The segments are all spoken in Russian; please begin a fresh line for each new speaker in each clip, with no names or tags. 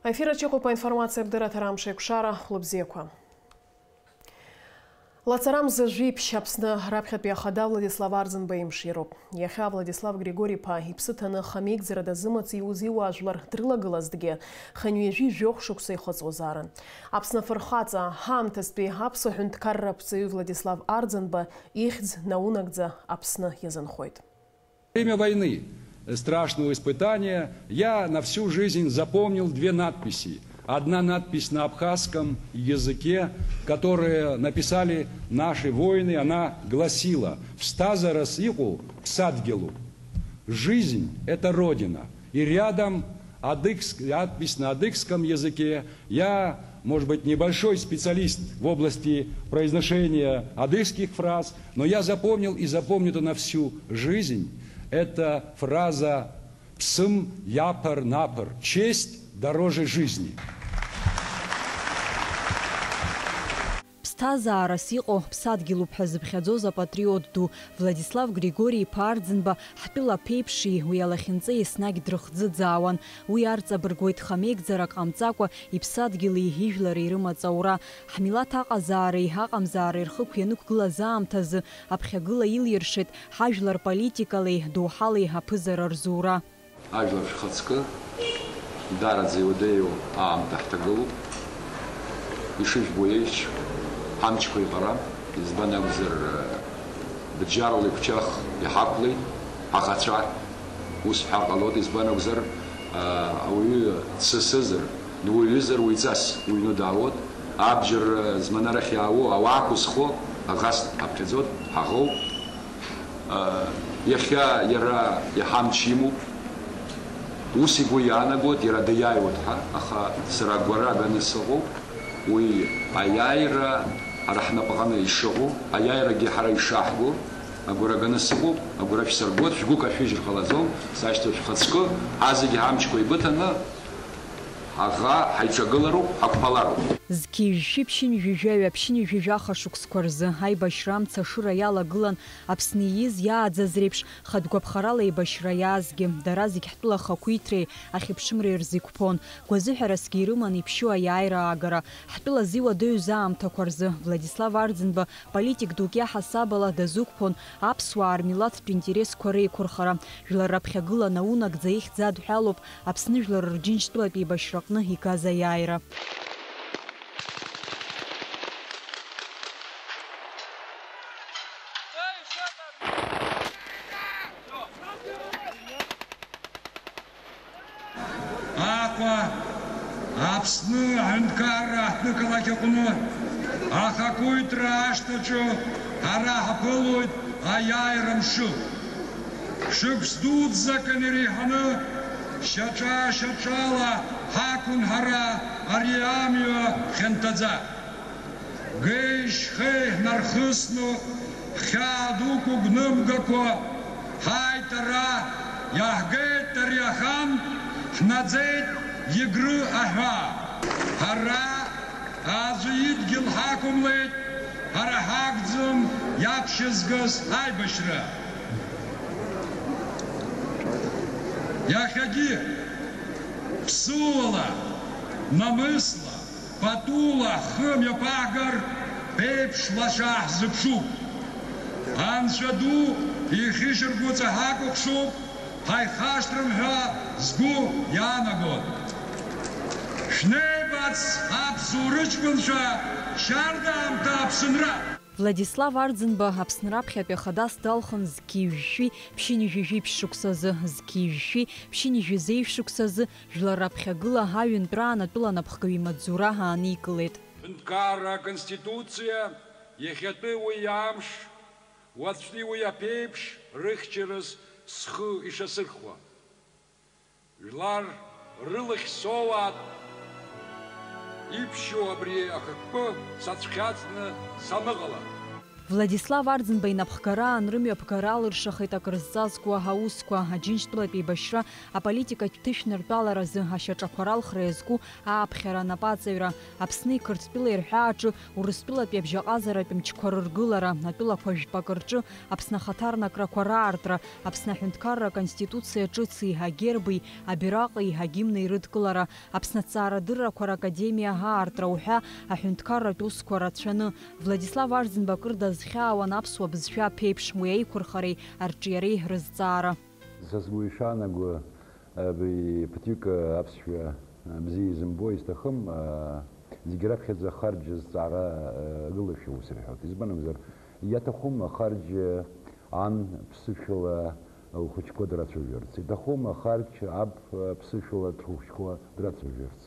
Ефира чекупа информация бдыра тарамши кушара хлопзеква. Лацарам зажвипщ Апсны раԥхьатәи ахада Владислав Арӡынба имшироуп. Иахьа Владислав Григорий-ԥа иԥсы ҭаны хамеигӡара дазымац иуз-иуаа жәлар дрылагылазҭгьы хынҩажәи жәохә шықәса ихыҵуазаарын. Аԥсны афырхаҵа ҳаамҭазтәи аԥсуа ҳәынҭқарраԥҵаҩы Владислав Арӡынба ихьӡ наунагӡа Аԥсны иазынхоит.
Во время войны, страшного испытания, я на всю жизнь запомнил две надписи. Одна надпись на абхазском языке, которую написали наши воины, она гласила: «Встаза расику псадгелу». Жизнь – это Родина. И рядом надпись на адыгском языке. Я, может быть, небольшой специалист в области произношения адыгских фраз, но я запомнил и запомню это на всю жизнь. Это фраза «Псым япар напар» – «Честь дороже жизни».
Ԥсҭазаарас иҟоу ԥсадгьылуп ҳәа зыԥхьаӡоз апатриот ду Владислав Григорий-иԥа Арӡынба ҳтәыла ԥеиԥши уи алахьынҵа еснагь дрыхӡыӡаауан. Уи арҵабыргуеит хамеигӡарак ҟамҵакәа иԥсадгьыли ижәлари рымаҵ аура. Ҳмилаҭ аҟазаареи ҳаҟамзаареи рхықә ианықәгылаз аамҭазы аԥхьагыла илиршеит ҳажәлар политикалеи доуҳалеи аԥызара рзура.
Ажәлар шәхаҵкы дараӡа иудеиу аамҭа ҳҭагылоуп. Ишыжәбо еиԥш ҳамчқәа иҟара, избан акәзар бџьарла иқәчах иҳақәлеит ҳаӷацәа. Ус ҳәа ҟалоит, избан акәзар ауаҩы дсасызар, дуаҩызар уиҵас уҩны даауеит. Абџьар зманарахь иаауоу ауаақәа зхо аӷас ҳаԥхьаӡоит, ҳаӷоуп. Иахьа иара иҳамч имоуп. Ус игәы иаанагоит, иара диааиуеит ҳәа, аха сара агәара аганы сыҟоуп. Уи аиааира ҳара ҳнапаҟны ишыҟоу, аиааирагьы ҳара ишаҳго, агәара аганы сыҟоуп, агәара шәсыргоит, шәгәы кашәыжьыр ҟалаӡом, сашьҭоуп шәхаҵкы, ҳазегьы ҳамчқәа еибыҭаны ҳаӷа ҳаиҿагылароуп, ҳақәԥалароуп.
Зқьижәжәи ԥшьынжәижәаҩ аԥшьынжәижәаха шықәсқәа рзы аибашьра амца ашыра иалагылан Аԥсны ииз иааӡаз реиԥш хатәгәаԥхарала еибашьра иаазгьы дара зегь ҳтәыла ахақәиҭреи ахьыԥшымреи рзы иқәԥон. Гәазыҳәарасгьы ирыман иԥшьу аиааира аагара. Ҳтәыла зиуадаҩыз аамҭақәа рзы Владислав Арӡынба политик дук иаҳасабала дазықәԥон аԥсуаа рмилаҭтә интересқәа реиқәырхара. Жәлар раԥхьагыла наунагӡа ихьӡ адҳәалоуп Аԥсны жәлар рџьынџьтәылатә еибашьраҟны игаз аиааира.
Аԥсны аҳәынҭқарра аҳҭнықалақь аҟны ахақәиҭра ашҭаҿы ҳара ҳаԥылоит аиааира мшы. Шықәс дуӡӡакан иреиҳаны шьаҿа-шьаҿала ҳақәын ҳара ари амҩа хьанҭаӡа. Геи-шьхеи ҳнархысны хьаа дук угәнымгақәа ҳааит ара, иаҳгеит ари ахан, ҳнаӡеит Егры аҳәа. Ҳара аӡәы идгьыл ҳақәымлеит, ҳара ҳақәӡам иаԥшьызгаз аибашьра. Иахьагьы ԥсыуала, намысла, патула хымҩаԥаагар ԥеиԥш лаша ҳзыԥшуп. Анцәа ду ихьышьаргәыҵа ҳакәыхшоуп, ҳаихашҭрым ҳәа згәы иаанагоит. Шәнеибац аԥсуа рыҷкәынцәа шьардаамҭа Аԥсынра.
Владислав Арӡынба Аԥсны раԥхьатәи ахадас далхын зқьижәжәи ԥшьынжәижәи ԥшьшықәсазы, зқьижәжәи ԥшьынжәизеи шықәсазы жәлар раԥхьагыла аҩынтәраан атәыла напхгаҩ имаҵзура ааникылеит.
Ҳәынҭқарра аконституциа иахьатәи уи амш, уаҵәтәи уи аԥеиԥш рыхьчараз схы ишасырхуа. Жәлар рылахь соуаат, иԥшьоу абри ахықәкы сацәхьаҵны саныҟала.
Владислав Арӡынба инапхгара анрымҩаԥгара алыршахеит акрызҵазкуа аусқәа аџьынџьтәылатәи еибашьра аполитикатә ҭышәнартәаларазы ашьаҿақәа ралхра иазку ааԥхьара анапаҵаҩра Аԥсны иқырҭтәыла ирҳәааҿы Урыстәылатәи абжьаҟазаратәи мчқәа рыргылара атәылақәа жәпак рҿы Аԥсны ахаҭарнакрақәа раартра Аԥсны аҳәынҭқарра аконституциа ҿыци агерби абираҟи агимни ирыдкылара Аԥсны аҭҵаарадыррақәа ракадемиа аартра уҳәа аҳәынҭқарратә усқәа рацәаны Владислав Арӡынба акыр дазхьаауан аԥсуа бызшәа аԥеиԥш уи аиқәырхареи арҿиареи рызҵаара.
Сазгәышьаанаго ԥыҭҩык аԥсшәа бзиа изымбо исҭахым зегьы раԥхьаӡа ахарџь зҵаара агылашәа ус рҳәоит. Избан акәзар, иаҭахым ахарџь ан ԥсышәала лхәыҷқәа драцәажәарц, иҭахым ахарџь аб ԥсышәала рхәыҷқәа драцәажәарц.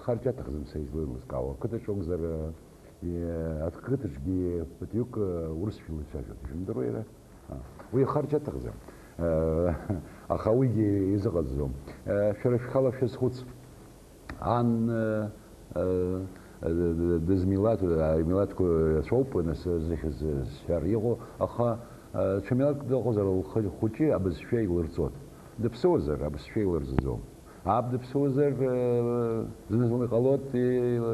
Харџь аҭахӡам са излеилызкаауа. Ақыҭаҿ акәзар открытыжгьы ԥыҭҩык урысшәала ицәажәоит. Ишәымдыруа иара? Уи ахарџь аҭахӡам. Аха уигьы изыҟаҵӡом. Шәара шәхала шәазхәыц. Ан дызмилаҭқәа рацәоуп, нас зыхьыз сҳәар иҟоу, аха ҽа милаҭк дыҟазар лхәыҷы абызшәа илырҵот. Дыԥсуазар абызшәа илырҵаӡом. Аб дыԥсуазар зны-зынла иҟалоит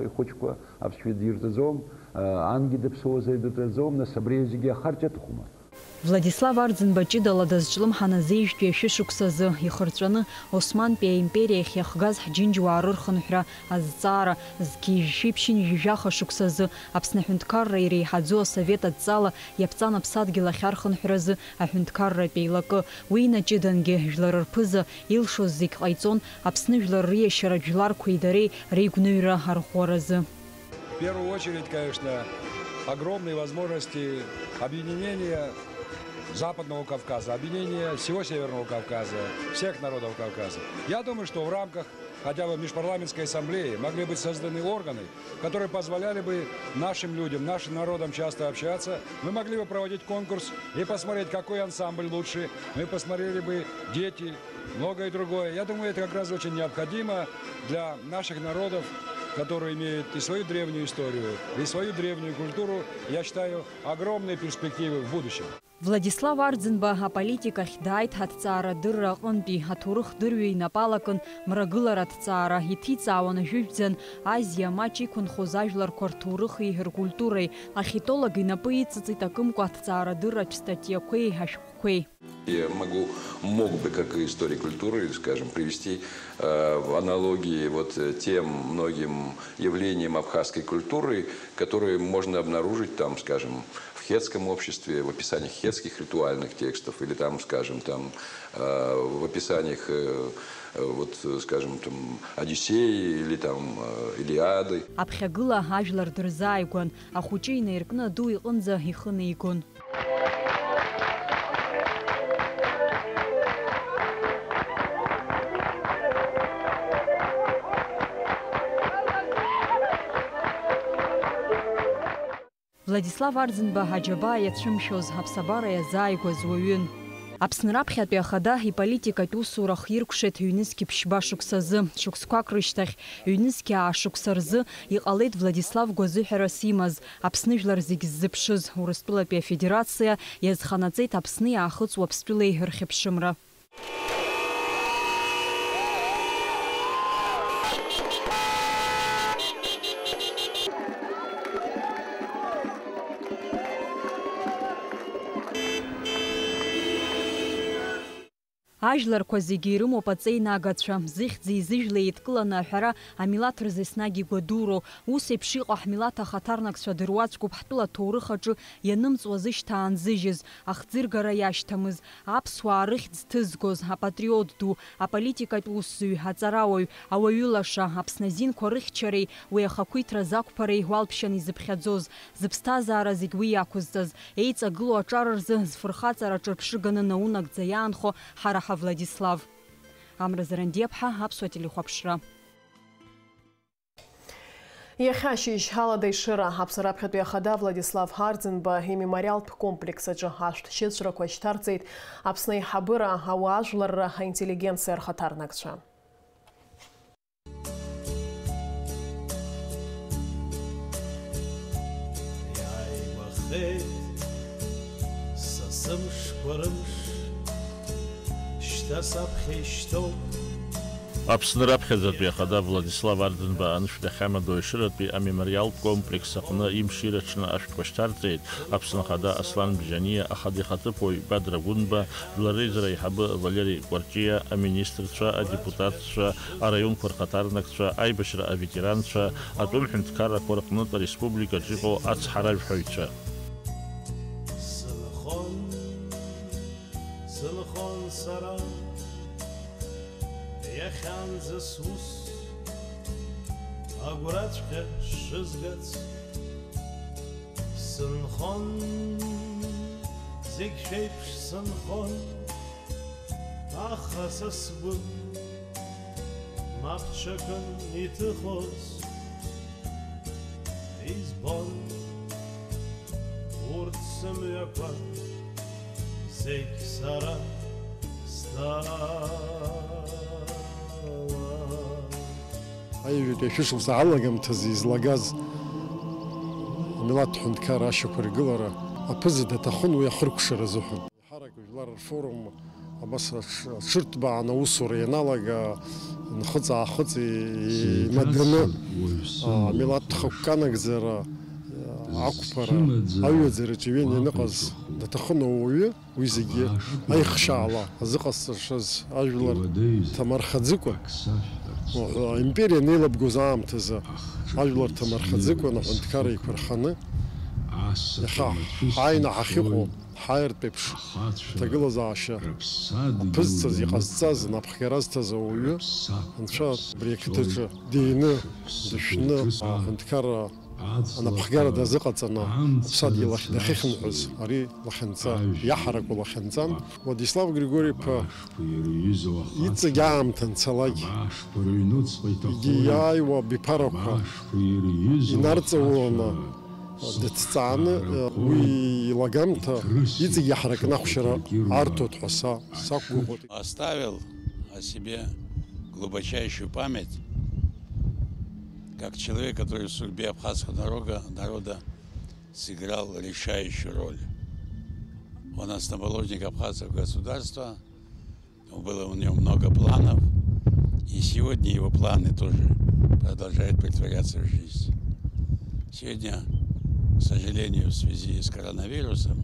ихәыҷқәа аԥсшәа дирҵаӡом, ангьы дыԥсуазар дыҭраӡом, нас абри зегьы ахарџь аҭахума.
Владислав Арӡынба ҷыдала дазҿлымҳан азеижәтәи ашәышықәсазы ихырҵәаны Османтәи аимпериахь иахгаз ҳџьынџьуаа рырхынҳәра азҵаара зқьижьшәи ԥшьынжәижәаха шықәсазы Аԥсны аҳәынҭқарра иреиҳаӡоу асовет адҵала иаԥҵан аԥсадгьыл ахь архынҳәразы аҳәынҭқарратәи еилакы. Уи наҷыдангьы жәлар рԥыза илшоз зегь ҟаиҵон Аԥсны жәлар риашьаратә жәларқәеи дареи реигәныҩра арӷәӷәаразы.
В первую очередь, конечно, огромные возможности объединения Западного Кавказа, объединения всего Северного Кавказа, всех народов Кавказа. Я думаю, что в рамках хотя бы межпарламентской ассамблеи могли быть созданы органы, которые позволяли бы нашим людям, нашим народам часто общаться. Мы могли бы проводить конкурс и посмотреть, какой ансамбль лучше. Мы посмотрели бы дети, многое другое. Я думаю, это как раз очень необходимо для наших народов, которые имеют и свою древнюю историю, и свою древнюю культуру. Я считаю, огромные перспективы в будущем.
Владислав Арӡынба аполитикахь дааит ҳаҭҵаарадырра аҟынтәи аҭоурых дырҩа инапалакын мрагылара аҭҵаара иҭиҵаауан ажәытәӡан Азиа маҷ иқәынхоз ажәларқәа рҭоурыхи ркультуреи ахитолог инапы иҵыҵит акымкәа аҭҵаарадырратә статиақәеи ашәҟәқәеи.
Я мог бы, как историк культуры, скажем, привести в аналогии вот тем многим явлениям абхазской культуры, которые можно обнаружить там, скажем, в хетском обществе, в описаниях хетских ритуальных текстов, или там, скажем, там, в описаниях, вот, скажем, там, Одиссеи или там Илиады.
Аԥхьагыла ажәлар дырзааигәан, ахәыҷы инаиркны аду иҟынӡа ихы неигон. Владислав Арӡынба аџьабаа иацәымшәоз аԥсабара иазааигәаз уаҩын. Аԥсны раԥхьатәи ахада иполитикатә усура хиркәшеит ҩнызқьи ԥшьба шықәсазы. Шықәсқәак рышьҭахь ҩнызқьи аашықәса рзы иҟалеит Владислав гәазыҳәарас имаз Аԥсны жәлар зегь ззыԥшыз Урыстәылатәи афедерациа иазханаҵеит Аԥсны иаахыҵуа Аԥстәылеи рхьыԥшымра. Ажәларқәа зегьы ирымоуп аҵеинаагацәа, зыхьӡи зыжәлеи еидкыланы аҳәара амилаҭ рзы еснагь игәадуроу. Ус еиԥш иҟоу ҳмилаҭ ахаҭарнакцәа дыруаӡәкуп ҳтәыла аҭоурых аҿы ианымҵуаз ышьҭаанзыжьыз, ахӡыргара иашьҭамыз, аԥсуаа рыхьӡ ҭызгоз, апатриот ду, аполитикатә усзуҩ, аҵарауаҩ, ауаҩы лаша, Аԥсны азинқәа рыхьчареи, уи ахақәиҭра закәԥареи уалԥшьан изыԥхьаӡоз, зыԥсҭазаара зегь уи иақәызҵаз, еиҵагылоу аҿар рзы зфырхаҵара ҿырԥшыганы наунагӡа иаанхо ҳара Владислав. Амра Зарандиаԥҳа, Аԥсуа телехәаԥшра.
Иахьа ашьыжь ҳалада ишыра Аԥсны раԥхьатәи ахада Владислав Арӡынба имемориалтә комплекс аҿы ашәҭшьыцәрақәа шьҭарҵеит Аԥсны аиҳабыра, ауаажәларра, аинтеллигенциа рхаҭарнакцәа.
Иааимахеит Аԥсны раԥхьаӡатәи ахада Владислав Арӡынба анышә дахьамадоишыратәи амемориалтә комплекс аҟны имш ирҽны ашәҭқәа шьҭарҵеит. Аԥсны ахада Аслан Бжьаниа, ахада ихаҭыԥуаҩ Бадра Гәынба, жәлар реизара аиҳабы Валери Кәарҷиа, аминистрцәа, адепутатцәа, араионқәа рхаҭарнакцәа, аибашьра аветеранцәа, атәым ҳәынҭқаррақәа рҟнытә ареспубликаҿы иҟоу ацҳаражәҳәаҩцәа.
Иахьанӡасус агәраҵәҟьа шызгац сынхон, зегь шәеиԥш сынхон, аха са сгәы мап ҽакын иҭыхоз избон урҭ сымҩақәа зегь сара
Аҩытәи ашәышықәса алагамҭазы излагаз амилаҭ ҳәынҭқар ашьақәа ргылара аԥыза даҭахын уи ахыркәшара азыҳәан. Ҳарак жәлар рфорум абас аҽырҭбааны аусура ианалага нхыҵ-аахыҵ имаданы амилаҭ хықәканагӡара ақәԥара аҩаӡараҿы иҩын ианыҟаз даҭахын ауаҩы уи зегьы аихшьаала азыҟасҵашаз ажәлар ҭамархаӡыкәа империа неилабгоз аамҭазы ажәлар ҭамархаӡыкәа аҳәынҭқарра еиқәырханы иахьа ҳааины ҳахьыҟоу ҳаиртә еиԥш аҭагылазаашьа аԥызҵаз, иҟазҵаз, напхгара зҭаз ауаҩы анцәа абри ақыҭаҿы дины, дышәны аҳәынҭқарра анапхгара дазыҟаҵаны аԥсадгьыл ахь дахьыхынҳәыз ари лахьынҵа, иаҳараку лахьынҵан Владислав Григорий-иԥа иҵегь аамҭа анцалак иааиуа биԥарақәа инарҵауланы дыҭҵааны уи илагамҭа иҵегь иаҳаракны ахәшьара арҭоит ҳәа сақәгәыӷуеит.
Оставил о себе глубочайшую память как человек, который в судьбе абхазского народа сыграл решающую роль. Он основоположник абхазского государства, было у него много планов, и сегодня его планы тоже продолжают претворяться в жизнь. Сегодня, к сожалению, в связи с коронавирусом,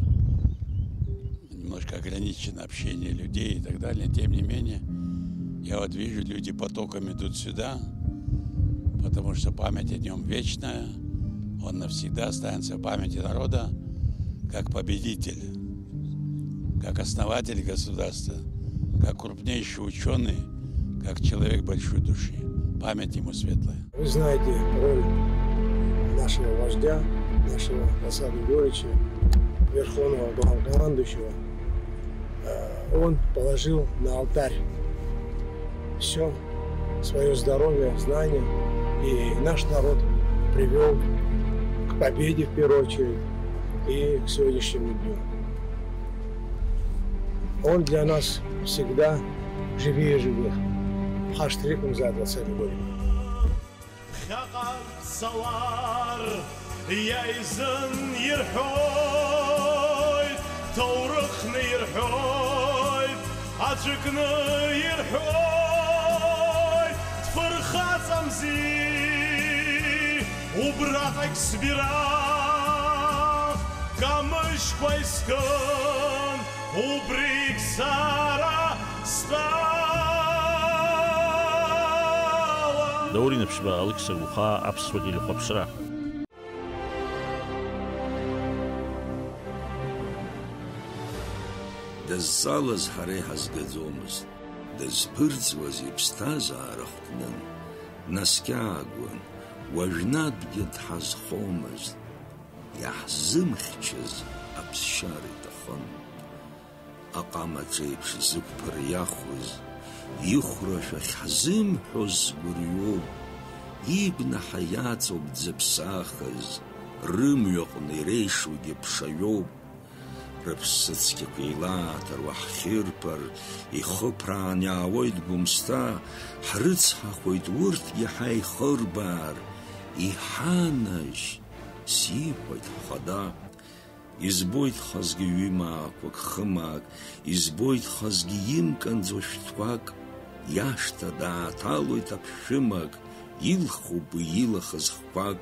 немножко ограничено общение людей и так далее, тем не менее, я вот вижу, люди потоками идут сюда, потому что память о нем вечная, он навсегда останется в памяти народа как победитель, как основатель государства, как крупнейший ученый, как человек большой души. Память ему светлая.
Вы знаете роль нашего вождя, нашего Асада Григорьевича, верховного главнокомандующего. Он положил на алтарь все свое здоровье, знания. И наш народ привел к победе в первую очередь и к сегодняшнему дню. Он для нас всегда живее живых. Хаштриком за 20 год.
Убратак сбирах, камыш пайскан, убрик сара стала.
Даурина пшба Алекса Гуха абсвадили хопшра.
Даззалаз ҳара иҳазгаӡомызт, дазԥырҵуаз иԥсҭазаара хәҭнын, наскьаагәан, уажәнатәгьы дҳазхомызт, иаҳзымхьчаз аԥсшьара иҭахын. Аҟамаҿ еиԥш зықәԥыр иахәыз, ихәрашәа ахьҳзымҳәоз сгәырҩоуп, ибнаҳа иаҵоуп дзыԥсахыз, рымҩаҟны иреишугьы ԥшаҩоуп. Рыԥсыцқьақәа еилааҭыруа ҳхьырԥар, ихыԥраан иаауеит гәымсҭа, ҳрыцҳахоит урҭгьы ҳаихырбаар, иҳанажь, сиҳәоит ҳхада, избоит хазгьы ҩымаақәак, хымаак, избоит хазгьы имканӡо шәҭқәак, иашҭа дааҭалоит аԥшәымак, илхуп уи илахаз хқәак,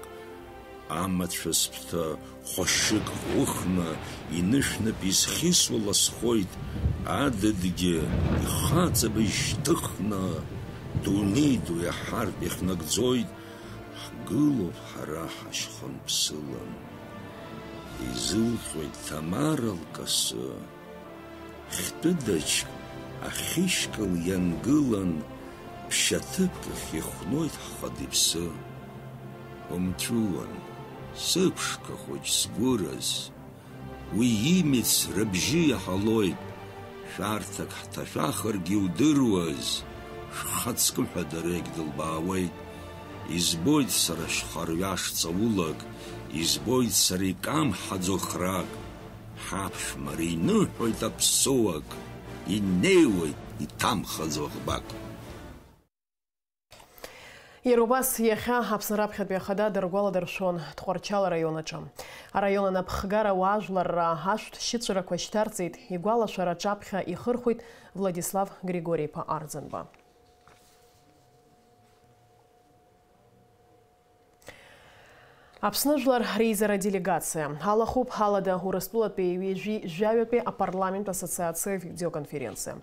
амацәа сԥҭа хәашьык ӷәыхны, инышәнап изхьысуа ласхоит, адыдгьы ихаҵабжь шьҭыхны, дунеи ду иаҳартә ихнагӡоит, ҳгылоуп ҳара ҳашьхынԥсылан. Изылҟьоит Ҭамара лкасы, хьтәыдаҿ ахьышькыл иангылан, ԥшьаҭыԥкахь ихәноит ҳхады иԥсы. Умҵәуан, сыԥшқа хәыҷ сгәыраз, уи имиц рыбжьы иаҳалоит, шәарҭак ҳҭашәахыргьы иудыруаз, шәхаҵкы ҳәа дара егьдылбаауеит. Избоит сара шьхарҩаш ҵаулак, избоит сара икамҳаӡо храк, ҳаԥшәмара иныҳәоит аԥсуак, инеиуеит иҭамхаӡо ӷбак.
Иара убас иахьа Аԥсны раԥхьатәи ахада дыргәаладыршәон Тҟәарчал араион аҿы. Араион анаԥхгара уаажәларра ашәҭ шьыҵәрақәа шьҭарҵеит, игәалашәара аҿаԥхьа ихырхәеит Владислав Григориева Арӡынба. Аԥсны жәлар реизара делегация. Алахуп ҳалада Урыстәылатәи ҩежәи жәаҩатәи апарламент ассоциациа видеоконференция.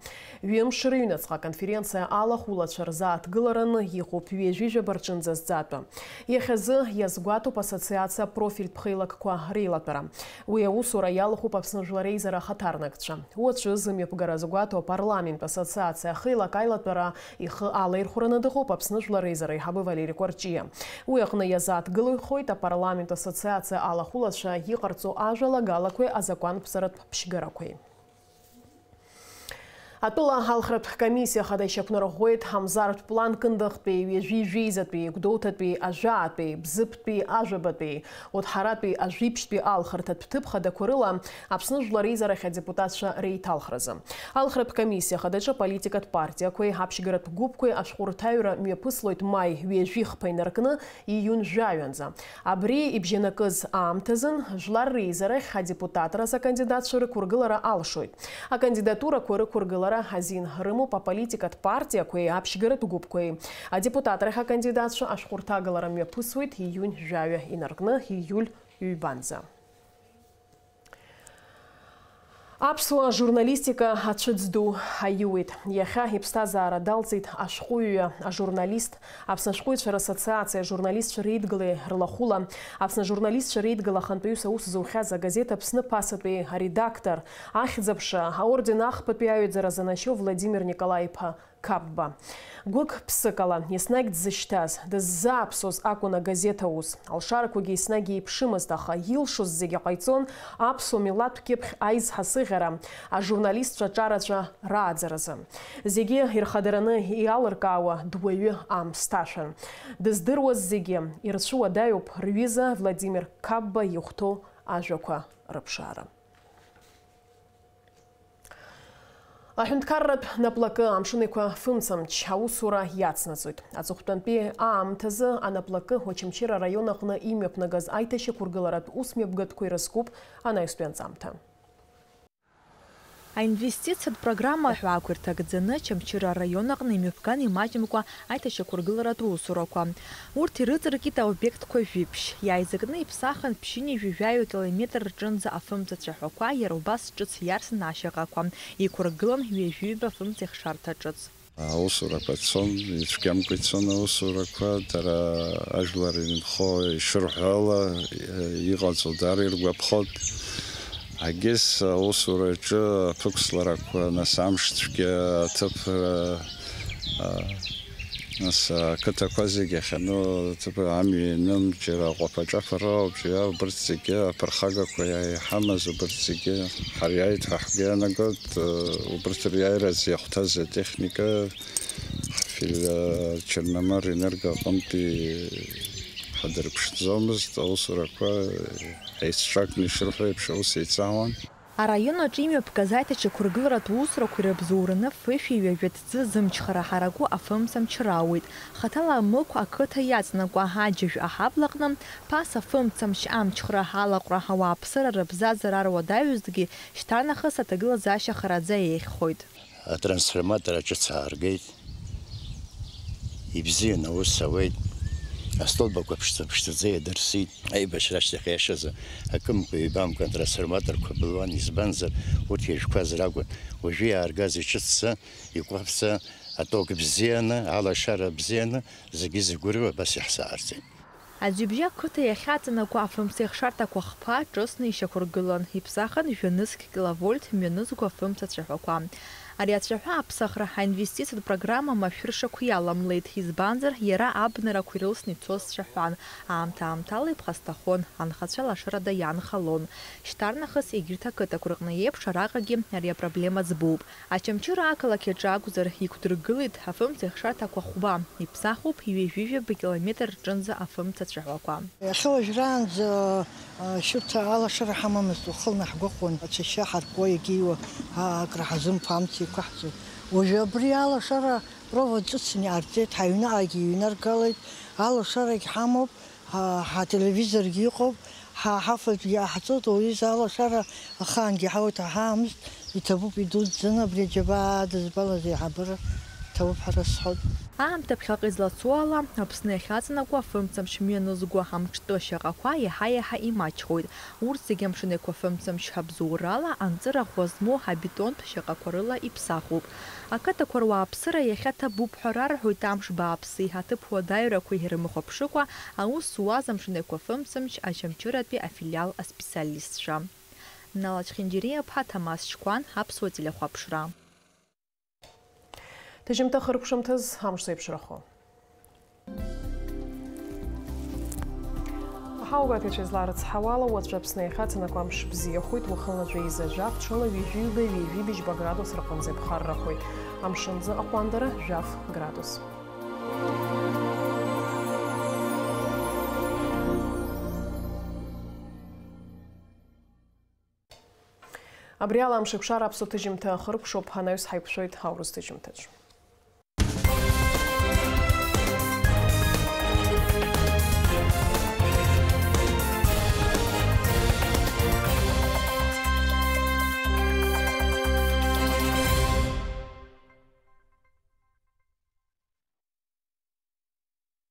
Ҩымш рыҩнуҵҟа конференция алахулацәа рзааҭгылараны иҟоуп ҩежәи жәабарҿынӡа зҵаатәы. Иахьазы иазгәаҭоуп ассоциациа профильтә ԥхеилагқәа реилатәара. Уи аусура иалахуп Аԥсны жәлар реизара ахаҭарнакцәа. Уаҵәы зымҩаԥгара згәаҭоу апарламент ассоциациа ахеилак аилатәара ихы алаирхәраны дыҟоуп Аԥсны жәлар реизара еиҳабы Валери Кәарҷиа. Уи аҟны иазааҭгылоит апарламент ассоциациа алахулацәа иҟарҵо ажәалагалақәеи азакәанԥсаратә ԥшьгарақәеи. Атәыла алхратә комиссиа хада ишьақәнарӷәӷәеит Ҳамзартә план кындыхтәи, ҩежәи жәеизатәи, Гәдоуҭатәи, Ажәаатәи, Бзыԥтәи, Ажәабатәи, Оҭҳаратәи, Ажәиԥшьтәи алхырҭатә ҭыԥ хадақәа рыла Аԥсны жәлар реизарахь адепутатцәа реиҭалхразы. Алхратә комиссиа хадаҿы политикатә партиақәеи, аԥшьгаратә гәыԥқәеи ашәҟәырҭаҩра мҩаԥыслоит маи ҩежәи хԥа инаркны ииун жәаҩанӡа. Абри ибжьанакыз аамҭазын жәлар реизарахь адепутатраз акандидатцәа рықәыргылара алшоит. Акандидатурақәа рықәыргылара азин рымоуп аполитикатә партиақәеи, аԥшьгаратә гәыԥқәеи. Адепутатрахь акандидатцәа ашәҟәырҭагалара мҩаԥысуеит ииун жәаҩа инаркны ииуль ҩбанӡа. Аԥсуа журналистика ацәыӡ ду аиуеит. Иахьа иԥсҭазаара далҵит ашәҟәыҩҩы, ажурналист, Аԥсны ашәҟәыҩҩцәа рассоциациа журналистцәа реидгылеи рлахәыла, Аԥсны ажурналистцәа реидгыла ахантәаҩыс аус зухьаз агазеҭ Аԥсны ԥасатәи аредактор, ахьӡаԥша, аорден ахԥатәи аҩаӡара занашьо Владимир Николаи-иԥа Капба. Гәык ԥсыкала еснагь дзышьҭаз, дыззааԥсоз акәын агазеҭ аус. Алшарақәагьы еснагь еиԥшымызт, аха илшоз зегьы ҟаиҵон аԥсуа милаҭтә кьыԥхь аизҳасыӷьара, ажурналистцәа ҿарацәа рааӡаразы. Зегьы ирхадараны иалыркаауа дуаҩы аамсҭашәан. Дыздыруаз зегьы ирцәуадаҩуп рҩыза Владимир Капба ихәҭоу ажәақәа рыԥшаара. Аҳәынҭқарратә наплакы амшынеиқәа фымцамч аусура иацнаҵоит. Аҵыхәтәантәи аамҭазы анаплакы Очамчыра араион аҟны имҩаԥнагаз аиҭашьақәыргыларатә усмҩаԥгатәқәа ирызкуп анаҩстәи анҵамҭа.
Аинвестициатә программа ҳәа ақәирҭагӡаны Очамчыра араион аҟны имҩаԥган имаҷымкәа аиҭашьақәыргыларатә усурақәа. Урҭ ирыҵаркит аобиектқәа жәиԥшь. Иааизакны иԥсахын ԥшьыни жәаҩа километр рҿынӡа афымца цәаҳәақәа, иара убас ҿыц иарсны ашьаҟақәа. Иқәыргылан ҩажәиба фымца ихшарҭа ҿыц.
Аусурақәа цон, ицәгьамкәа ицон аусурақәа, дара ажәлар инхо ишырҳәала иҟаҵо дара иргәаԥхот. Агьес аусураҿы аԥықәсларақәа, нас амшцәгьа, аҭыԥра, нас ақыҭақәа зегьы ахьану амҩа ианым, џьара ҟәаԥа-ҿаԥара ауп, убырҭ зегьы аԥырхагақәа иҳамаз, убырҭ зегьы ҳариааит ҳәа ҳгәы иаанагоит, убырҭ риааираз иахәҭаз атехника Черномор Энерго аҟынтәи ҳадырԥшӡомызт, аусурақәа ҳаицҿакны ишырҳәо еиԥш аус еицаауан.
Арайонаҿ имҩаԥгаӡаит аҽақәыргыларатә усурақәа ирыбзоураны фышәи ҩажәа зымчхара ҳараку афымцамч рауит. Хаҭала амықә ақыҭа иаҵанакуа аџьажә аҳаблаҟны ԥаса афымцамч амчхра алаҟәра ауааԥсыра рыбзазара руадаҩызгьы шьҭарнахыс аҭагылазаашьа хараӡа еиӷьхоит.
Атрансформатор аҿыц ааргеит. Ибзианы аус ауеит. Астолбақәа ԥшӡа иадырсит. Аибашьра ашьҭахь иашаз акымкәа ҩбамкәа атрансформаторқәа былуан, избанзар урҭ иажәқәаз ракәын. Уажәы иааргаз иҿыцӡа, иқәаҳәӡа аток бзианы, алашара бзианы зегьы зыгәырҩо абас иаҳзаарҵеит.
Аӡҩыбжьы ақыҭа иахьаҵанакуа афымца ихшарҭақәа хԥа ҿысны ишьақәыргылан. Иԥсахын жәанызқь киловольт мҩанызқәа афымца ацәаҳәақәа. Ари ацәаҳәа аԥсахра аинвестициатә программа машәыршақә иаламлеит. Избанзар, иара абнарақәа ирылсны ицоз цәаҳәан. Аамҭа-аамҭала иԥхасҭахон, анхацәа лашарада иаанхалон. Шьҭарнахыс егьырҭ ақыҭақәа рҟны еиԥш араҟагьы ари апроблема ӡбоуп. Ачамчыра ақалақь аҿы акәзар иқәдыргылеит афымца ихшарҭақәа хәба. Иԥсахуп ҩажәижәаба километр рҿынӡа афымца ацәаҳәақәа.
Иахьа уажәраанӡа шьырҭа алашара ҳамамызт, уахылны ҳгәыӷуан, ацәашьы ҳаркуа иагьиуа акраҳазымԥо амца иқәаҳҵо. Уажәы абри алашара провод ҿыцны иаарҵеит, ҳаҩныҟагьы иҩнаргалеит, алашарагь ҳамоуп, ҳателевизоргьы иҟоуп, ҳафатәгьы ааҳҵоит, уаҩыза алашара ахаангьы ҳауеит, ҳаамызт, иҭабуп идуӡӡаны абри аџьабаа дызбалаз еиҳабыра иҭабуп ҳара сҳәоит.
Аамҭа ԥхьаҟа излацо ала, Аԥсны иахьаҵанакуа афымцамч мҩанызқәа амҿтәы ашьаҟақәа иаҳа-иаҳа имаҷхоит. Урҭ зегьы амшынеиқәа афымцамч абзоурала анҵыра ӷәазмоу абетонтә шьаҟақәа рыла иԥсахуп. Ақыҭақәа руааԥсыра иахьа ҭабуп ҳәа рарҳәоит амш бааԥси, аҭыԥ уадаҩрақәа ирымхәаԥшыкәа аус зуаз амшынеиқәа афымцамч Ачамчыратәи афилиал аспециалистцәа. Нала Чхинџьириа-ԥҳа, Ҭамас Шьқәан, Аԥсуа телехәаԥшра.
Ҭыжьымҭа хыркәшамҭаз амш зеиԥшрахо. Аҳауагатеиҿ излаарыцҳауала, уаҵәы Аԥсны иахьаҵанакуа амш бзиахоит, уахынлаҵәы еизажәаф, ҽыла ҩажәиба градус рҟынӡа иԥхаррахоит. Амшынӡа аҟәандара жәаф градус. Абри ала амш еиқәшара Аԥсуа ҭыжьымҭа хыркәшоуп, ҳанаҩс ҳаиқәшәоит ҳаурыс ҭыжьымҭаҿ.